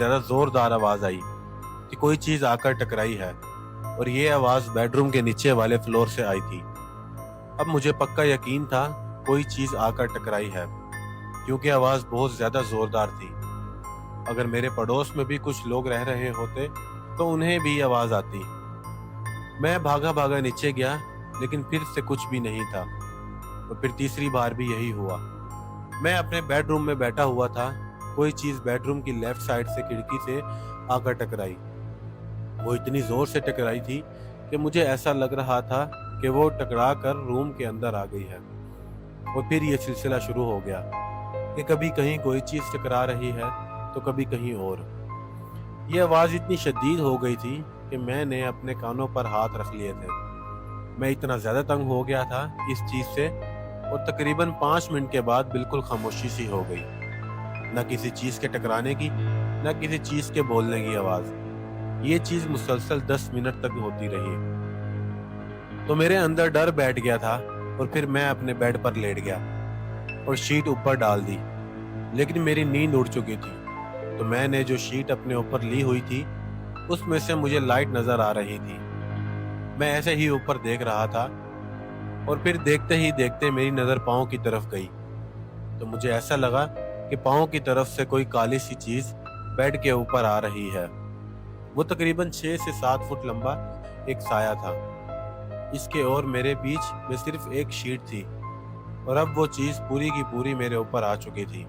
ज़्यादा ज़ोरदार आवाज़ आई कि कोई चीज़ आकर टकराई है, और ये आवाज़ बेडरूम के नीचे वाले फ्लोर से आई थी। अब मुझे पक्का यकीन था कोई चीज़ आकर टकराई है, क्योंकि आवाज़ बहुत ज़्यादा ज़ोरदार थी। अगर मेरे पड़ोस में भी कुछ लोग रह रहे होते तो उन्हें भी आवाज़ आती। मैं भागा भागा नीचे गया, लेकिन फिर से कुछ भी नहीं था, और फिर तीसरी बार भी यही हुआ। मैं अपने बेडरूम में बैठा हुआ था, कोई चीज़ बेडरूम की लेफ्ट साइड से खिड़की से आकर टकराई। वो इतनी ज़ोर से टकराई थी कि मुझे ऐसा लग रहा था कि वो टकरा कर रूम के अंदर आ गई है। और फिर ये सिलसिला शुरू हो गया कि कभी कहीं कोई चीज़ टकरा रही है तो कभी कहीं और। ये आवाज़ इतनी शदीद हो गई थी कि मैंने अपने कानों पर हाथ रख लिए थे। मैं इतना ज़्यादा तंग हो गया था इस चीज़ से, और तकरीबन 5 मिनट के बाद बिल्कुल खामोशी सी हो गई। न किसी चीज़ के टकराने की, न किसी चीज़ के बोलने की आवाज़। ये चीज़ मुसलसल 10 मिनट तक होती रही। तो मेरे अंदर डर बैठ गया था, और फिर मैं अपने बेड पर लेट गया और शीट ऊपर डाल दी। लेकिन मेरी नींद उड़ चुकी थी, तो मैंने जो शीट अपने ऊपर ली हुई थी उसमें से मुझे लाइट नज़र आ रही थी। मैं ऐसे ही ऊपर देख रहा था, और फिर देखते ही देखते मेरी नज़र पाँव की तरफ गई। तो मुझे ऐसा लगा कि पाँव की तरफ से कोई काली सी चीज़ बेड के ऊपर आ रही है। वो तकरीबन 6 से 7 फुट लंबा एक साया था। इसके और मेरे बीच में सिर्फ एक शीट थी, और अब वो चीज़ पूरी की पूरी मेरे ऊपर आ चुकी थी।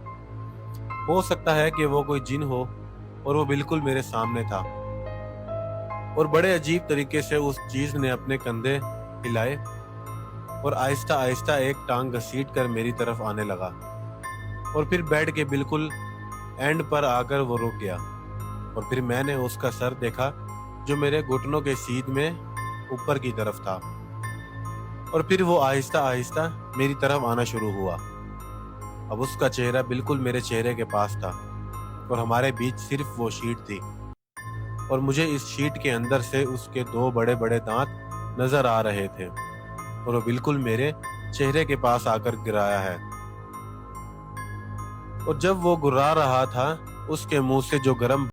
हो सकता है कि वो कोई जिन हो, और वो बिल्कुल मेरे सामने था, और बड़े अजीब तरीके से उस चीज़ ने अपने कंधे हिलाए और आहिस्ता आहिस्ता एक टांग घसीट कर मेरी तरफ आने लगा, और फिर बेड के बिल्कुल एंड पर आकर वो रुक गया। और फिर मैंने उसका सर देखा, जो मेरे घुटनों के सीध में ऊपर की तरफ था, और फिर वो आहिस्ता आहिस्ता मेरी तरफ आना शुरू हुआ। अब उसका चेहरा बिल्कुल मेरे चेहरे के पास था, और हमारे बीच सिर्फ वो शीट थी, और मुझे इस शीट के अंदर से उसके 2 बड़े बड़े दांत नजर आ रहे थे, और वो बिल्कुल मेरे चेहरे के पास आकर गिराया है। और जब वो गुर्रा रहा था, उसके मुंह से जो गर्म